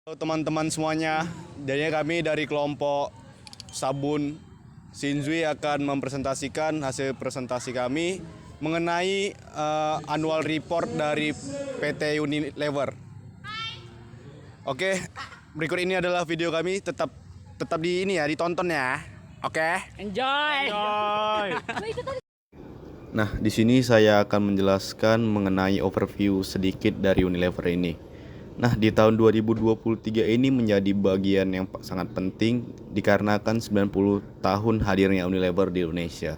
Halo teman-teman semuanya, jadi kami dari kelompok Sabun Shinzui akan mempresentasikan hasil presentasi kami mengenai annual report dari PT Unilever. Oke, berikut ini adalah video kami, tetap ditonton ya. Oke. Enjoy. Nah, di sini saya akan menjelaskan mengenai overview sedikit dari Unilever ini. Nah, di tahun 2023 ini menjadi bagian yang sangat penting dikarenakan 90 tahun hadirnya Unilever di Indonesia.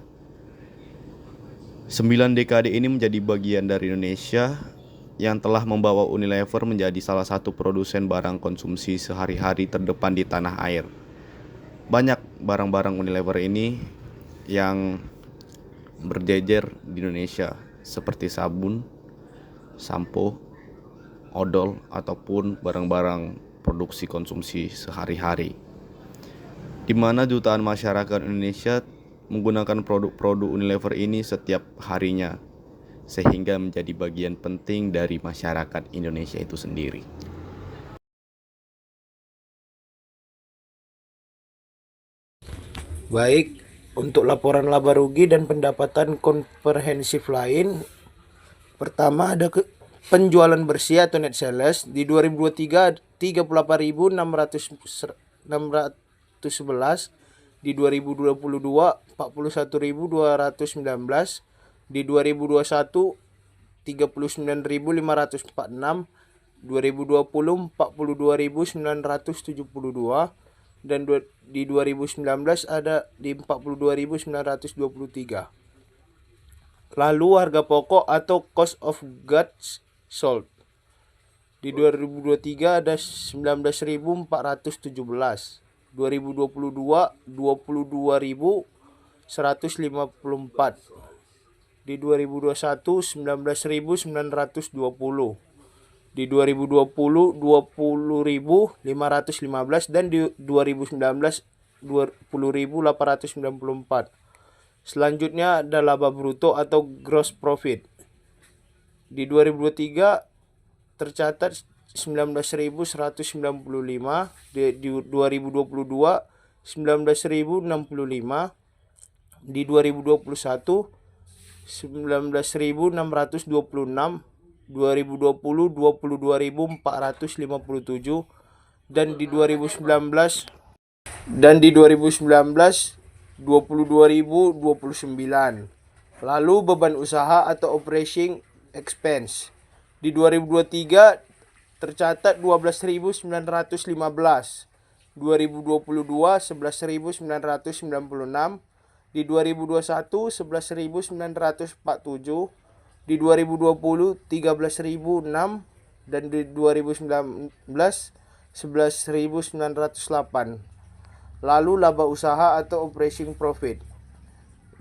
9 dekade ini menjadi bagian dari Indonesia yang telah membawa Unilever menjadi salah satu produsen barang konsumsi sehari-hari terdepan di tanah air. Banyak barang-barang Unilever ini yang berjejer di Indonesia seperti sabun, sampo, odol ataupun barang-barang produksi konsumsi sehari-hari, di mana jutaan masyarakat Indonesia menggunakan produk-produk Unilever ini setiap harinya, sehingga menjadi bagian penting dari masyarakat Indonesia itu sendiri. Baik, untuk laporan laba rugi dan pendapatan komprehensif lain, pertama ada penjualan bersih atau net sales di 2023 38.611, di 2022 41.219, di 2021 39.546, 2020 42.972, dan di 2019 ada di 42.923. Lalu harga pokok atau cost of goods sold di 2023 ada 19.417, 2022 22.154, di 2021 19.920, di 2020 20.515, dan di 2019 20.894. Selanjutnya ada laba bruto atau gross profit. Di 2023 tercatat 19.195, di 2022 19.065, di 2021 19.626, 2020 22.457, dan di 2019 22.029. Lalu beban usaha atau operating expense di 2023 tercatat 12.915, 2022 11.996, di 2021 11.947, di 2020 13.006, dan di 2019 11.908. Lalu laba usaha atau operating profit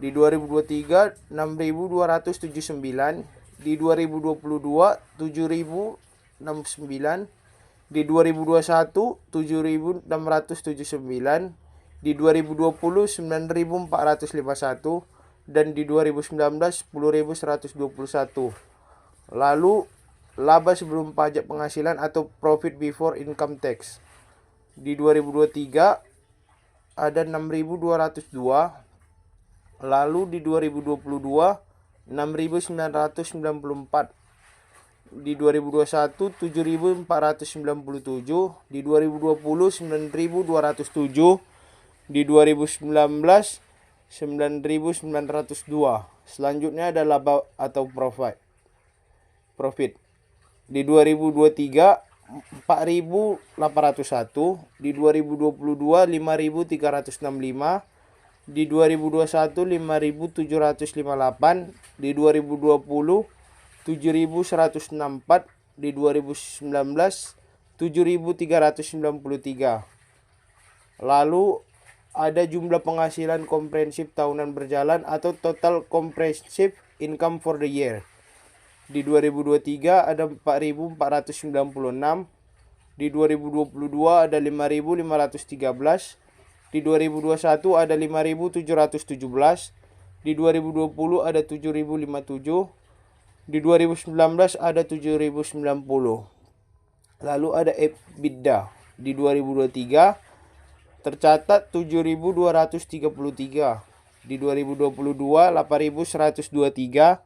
di 2023 6.279, di 2022 7.069, di 2021 7.679, di 2020 9.451, dan di 2019 10.121. Lalu laba sebelum pajak penghasilan atau profit before income tax di 2023 ada 6.202, lalu di 2022 6.994, di 2021 7.497, di 2020 9.207, di 2019 9.902. Selanjutnya ada laba atau profit di 2023 4.801, di 2022 5.365, di 2021 5.758, di 2020 7.164, di 2019 7.393. Lalu ada jumlah penghasilan komprehensif tahunan berjalan atau total comprehensive income for the year. Di 2023 ada 4.496, di 2022 ada 5.513, di 2021 ada 5.717, di 2020 ada 7.057, di 2019 ada 7.090. Lalu ada EBITDA di 2023 tercatat 7.233, di 2022 8.123,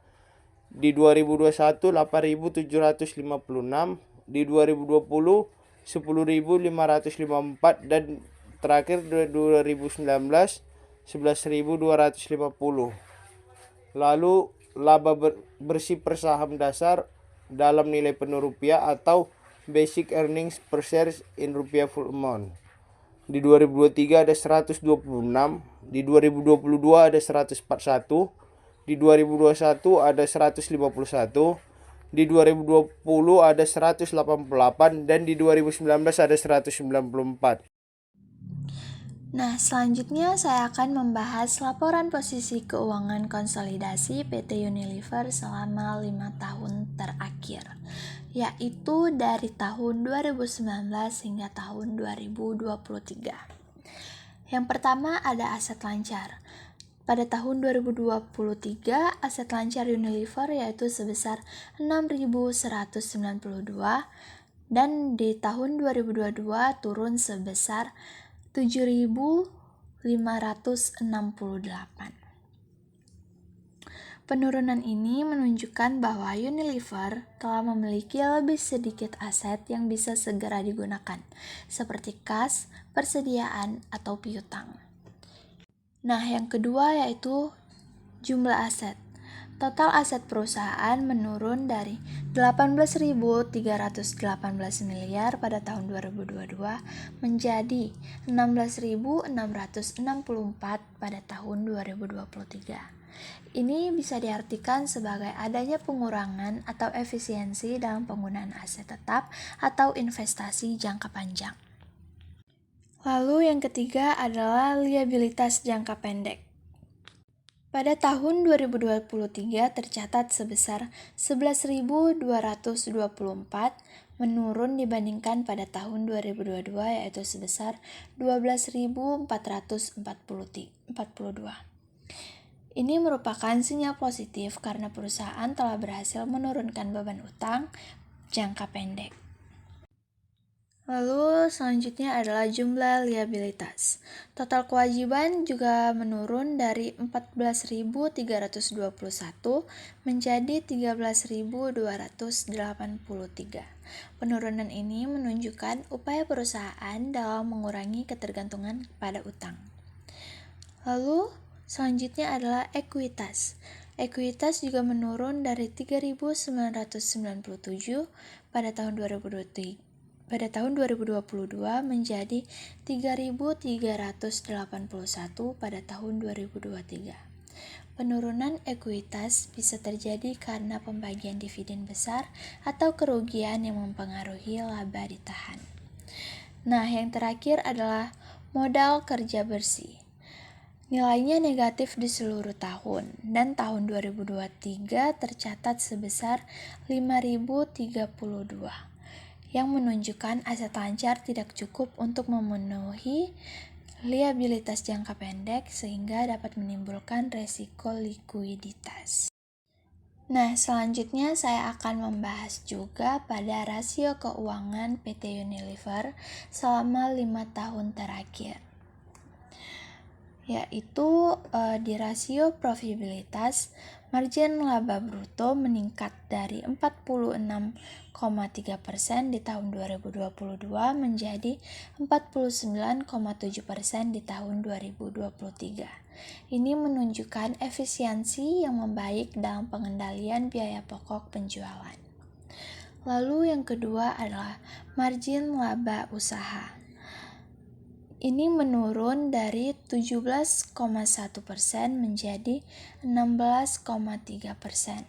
di 2021 8.756, di 2020 10.554, dan terakhir 2019 11.250. Lalu laba bersih per saham dasar dalam nilai penuh rupiah atau basic earnings per share in rupiah full amount. Di 2023 ada 126, di 2022 ada 141, di 2021 ada 151, di 2020 ada 188, dan di 2019 ada 194. Nah, selanjutnya saya akan membahas laporan posisi keuangan konsolidasi PT Unilever selama 5 tahun terakhir, yaitu dari tahun 2019 hingga tahun 2023. Yang pertama ada aset lancar. Pada tahun 2023, aset lancar Unilever yaitu sebesar 6.192, dan di tahun 2022 turun sebesar 7.568. Penurunan ini menunjukkan bahwa Unilever telah memiliki lebih sedikit aset yang bisa segera digunakan, seperti kas, persediaan, atau piutang. Nah, yang kedua yaitu jumlah aset. Total aset perusahaan menurun dari 18.318 miliar pada tahun 2022 menjadi 16.664 pada tahun 2023. Ini bisa diartikan sebagai adanya pengurangan atau efisiensi dalam penggunaan aset tetap atau investasi jangka panjang. Lalu yang ketiga adalah liabilitas jangka pendek. Pada tahun 2023 tercatat sebesar 11.224, menurun dibandingkan pada tahun 2022 yaitu sebesar 12.442. Ini merupakan sinyal positif karena perusahaan telah berhasil menurunkan beban utang jangka pendek. Lalu selanjutnya adalah jumlah liabilitas. Total kewajiban juga menurun dari 14.321 menjadi 13.283. Penurunan ini menunjukkan upaya perusahaan dalam mengurangi ketergantungan pada utang. Lalu selanjutnya adalah ekuitas. Ekuitas juga menurun dari 3.997 pada tahun 2022 menjadi 3.381 pada tahun 2023. Penurunan ekuitas bisa terjadi karena pembagian dividen besar atau kerugian yang mempengaruhi laba ditahan. Nah, yang terakhir adalah modal kerja bersih. Nilainya negatif di seluruh tahun, dan tahun 2023 tercatat sebesar 5.032. Yang menunjukkan aset lancar tidak cukup untuk memenuhi liabilitas jangka pendek sehingga dapat menimbulkan resiko likuiditas. Nah, selanjutnya saya akan membahas juga pada rasio keuangan PT Unilever selama 5 tahun terakhir, yaitu di rasio profitabilitas, margin laba bruto meningkat dari 46,3% di tahun 2022 menjadi 49,7% di tahun 2023. Ini menunjukkan efisiensi yang membaik dalam pengendalian biaya pokok penjualan. Lalu yang kedua adalah margin laba usaha. Ini menurun dari 17,1% menjadi 16,3%,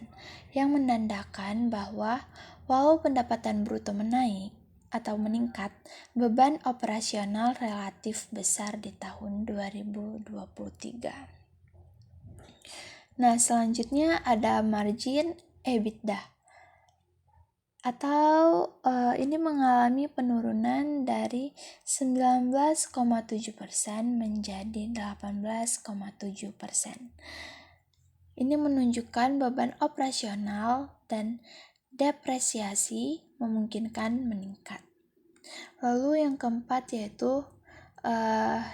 yang menandakan bahwa walau pendapatan bruto menaik atau meningkat, beban operasional relatif besar di tahun 2023. Nah, selanjutnya ada margin EBITDA, atau ini mengalami penurunan dari 19,7% menjadi 18,7%. Ini menunjukkan beban operasional dan depresiasi memungkinkan meningkat. Lalu yang keempat yaitu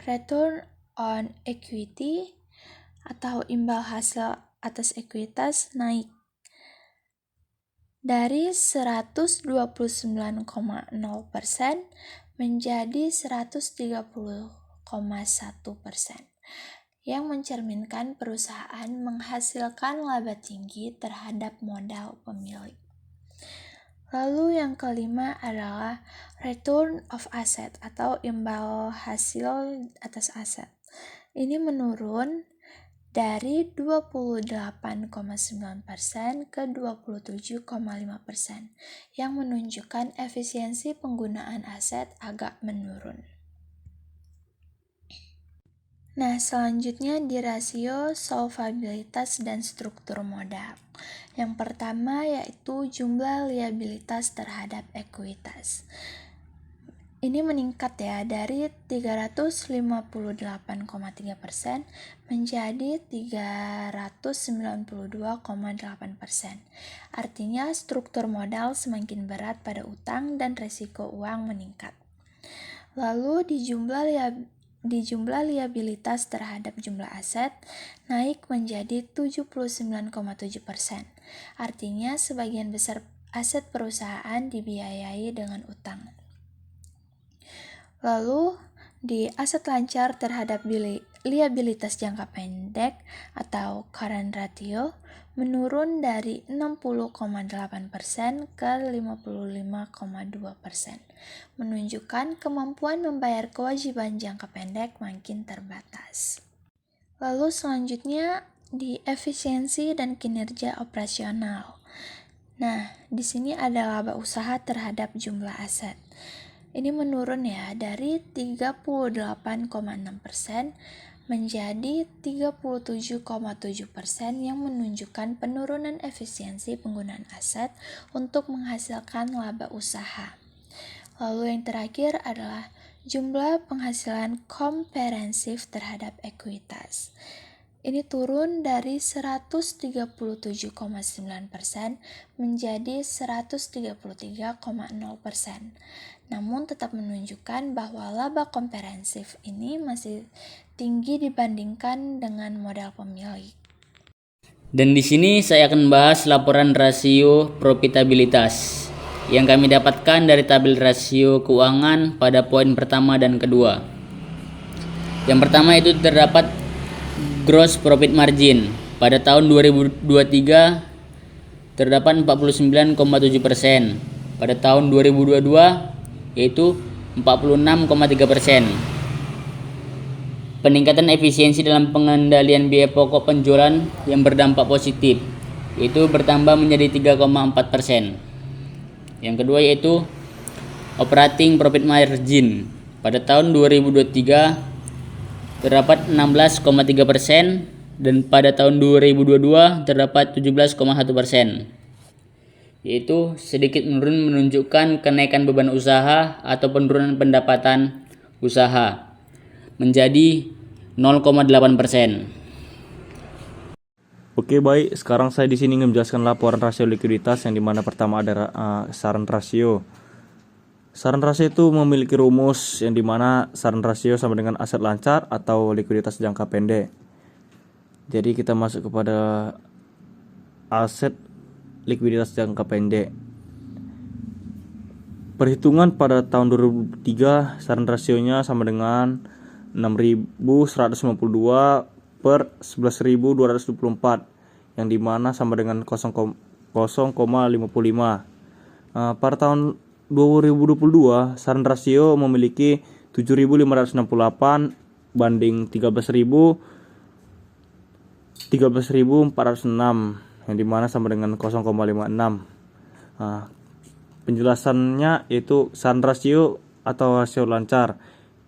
return on equity atau imbal hasil atas ekuitas naik dari 129,0% menjadi 130,1%, yang mencerminkan perusahaan menghasilkan laba tinggi terhadap modal pemilik. Lalu yang kelima adalah return of asset atau imbal hasil atas aset. Ini menurun dari 28,9% ke 27,5%, yang menunjukkan efisiensi penggunaan aset agak menurun. Nah, selanjutnya di rasio solvabilitas dan struktur modal. Yang pertama yaitu jumlah liabilitas terhadap ekuitas. Ini meningkat ya dari 358,3% menjadi 392,8%. Artinya struktur modal semakin berat pada utang dan resiko uang meningkat. Lalu di jumlah liabilitas terhadap jumlah aset naik menjadi 79,7%. Artinya sebagian besar aset perusahaan dibiayai dengan utang. Lalu di aset lancar terhadap liabilitas jangka pendek atau current ratio menurun dari 60,8% ke 55,2%, menunjukkan kemampuan membayar kewajiban jangka pendek makin terbatas. Lalu selanjutnya di efisiensi dan kinerja operasional. Nah, di sini ada laba usaha terhadap jumlah aset. Ini menurun ya dari 38,6% menjadi 37,7%, yang menunjukkan penurunan efisiensi penggunaan aset untuk menghasilkan laba usaha. Lalu yang terakhir adalah jumlah penghasilan komprehensif terhadap ekuitas. Ini turun dari 137,9% menjadi 133,0%. Namun tetap menunjukkan bahwa laba komprehensif ini masih tinggi dibandingkan dengan modal pemilik. Dan di sini saya akan bahas laporan rasio profitabilitas yang kami dapatkan dari tabel rasio keuangan pada poin pertama dan kedua. Yang pertama itu terdapat gross profit margin. Pada tahun 2023 terdapat 49,7%. Pada tahun 2022 yaitu 46,3%. Peningkatan efisiensi dalam pengendalian biaya pokok penjualan yang berdampak positif, yaitu bertambah menjadi 3,4%. Yang kedua yaitu operating profit margin. Pada tahun 2023 terdapat 16,3% dan pada tahun 2022 terdapat 17,1%. Yaitu sedikit menurun, menunjukkan kenaikan beban usaha atau penurunan pendapatan usaha menjadi 0,8%. Oke, baik. Sekarang saya di sini menjelaskan laporan rasio likuiditas yang dimana pertama ada saran rasio. Saran rasio itu memiliki rumus yang dimana saran rasio sama dengan aset lancar atau likuiditas jangka pendek. Jadi kita masuk kepada aset likuiditas jangka pendek. Perhitungan pada tahun 2003 saran rasionya sama dengan 6.152 per 11.224, yang dimana sama dengan 0,55. Pada tahun 2022 saran rasio memiliki 7.568 banding 13.406, yang dimana sama dengan 0,56. Penjelasannya yaitu saran rasio atau rasio lancar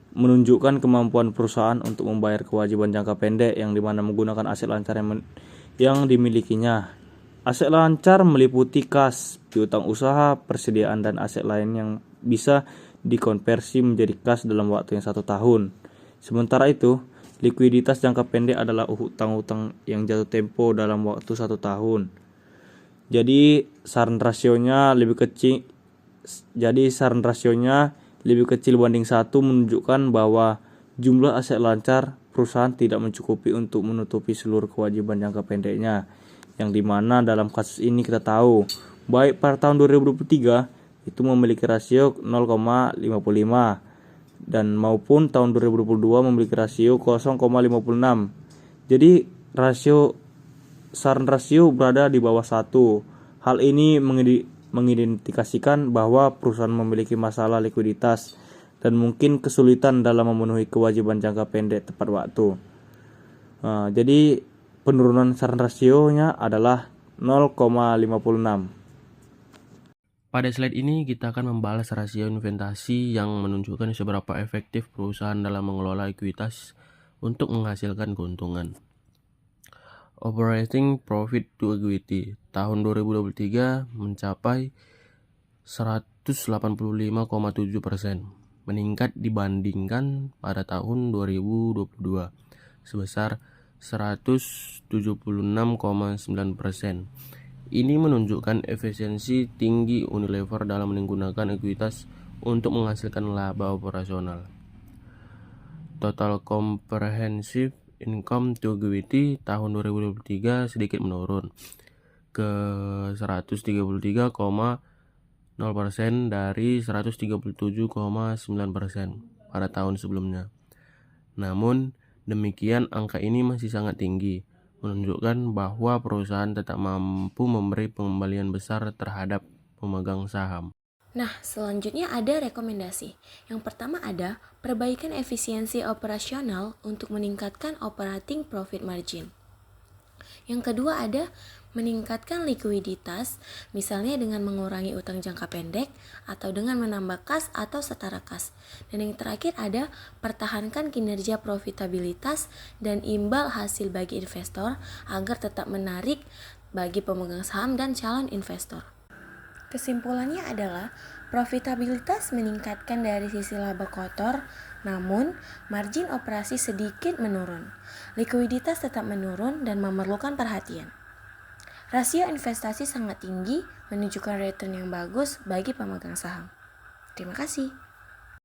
menunjukkan kemampuan perusahaan untuk membayar kewajiban jangka pendek yang dimana menggunakan aset lancar yang dimilikinya. Aset lancar meliputi kas, piutang usaha, persediaan dan aset lain yang bisa dikonversi menjadi kas dalam waktu yang 1 tahun. Sementara itu, likuiditas jangka pendek adalah utang-utang yang jatuh tempo dalam waktu 1 tahun. Jadi saran rasionya lebih kecil Jadi saran rasionya lebih kecil banding 1 menunjukkan bahwa jumlah aset lancar perusahaan tidak mencukupi untuk menutupi seluruh kewajiban jangka pendeknya. Yang dimana dalam kasus ini kita tahu baik pada tahun 2023 itu memiliki rasio 0,55 dan maupun tahun 2022 memiliki rasio 0,56. Jadi saran rasio berada di bawah 1. Hal ini mengidentifikasikan bahwa perusahaan memiliki masalah likuiditas dan mungkin kesulitan dalam memenuhi kewajiban jangka pendek tepat waktu. Jadi penurunan saran rasionya adalah 0,56. Pada slide ini kita akan membahas rasio investasi yang menunjukkan seberapa efektif perusahaan dalam mengelola ekuitas untuk menghasilkan keuntungan. Operating profit to equity tahun 2023 mencapai 185,7%, meningkat dibandingkan pada tahun 2022 sebesar 176,9%. Ini menunjukkan efisiensi tinggi Unilever dalam menggunakan ekuitas untuk menghasilkan laba operasional. Total comprehensive income to equity tahun 2023 sedikit menurun ke 133,0% dari 137,9% pada tahun sebelumnya. Namun demikian, angka ini masih sangat tinggi, menunjukkan bahwa perusahaan tetap mampu memberi pengembalian besar terhadap pemegang saham. Nah, selanjutnya ada rekomendasi. Yang pertama ada perbaikan efisiensi operasional untuk meningkatkan operating profit margin. Yang kedua ada meningkatkan likuiditas, misalnya dengan mengurangi utang jangka pendek atau dengan menambah kas atau setara kas. Dan yang terakhir ada pertahankan kinerja profitabilitas dan imbal hasil bagi investor agar tetap menarik bagi pemegang saham dan calon investor. Kesimpulannya adalah profitabilitas meningkatkan dari sisi laba kotor, namun margin operasi sedikit menurun. Likuiditas tetap menurun dan memerlukan perhatian. Rasio investasi sangat tinggi, menunjukkan return yang bagus bagi pemegang saham. Terima kasih.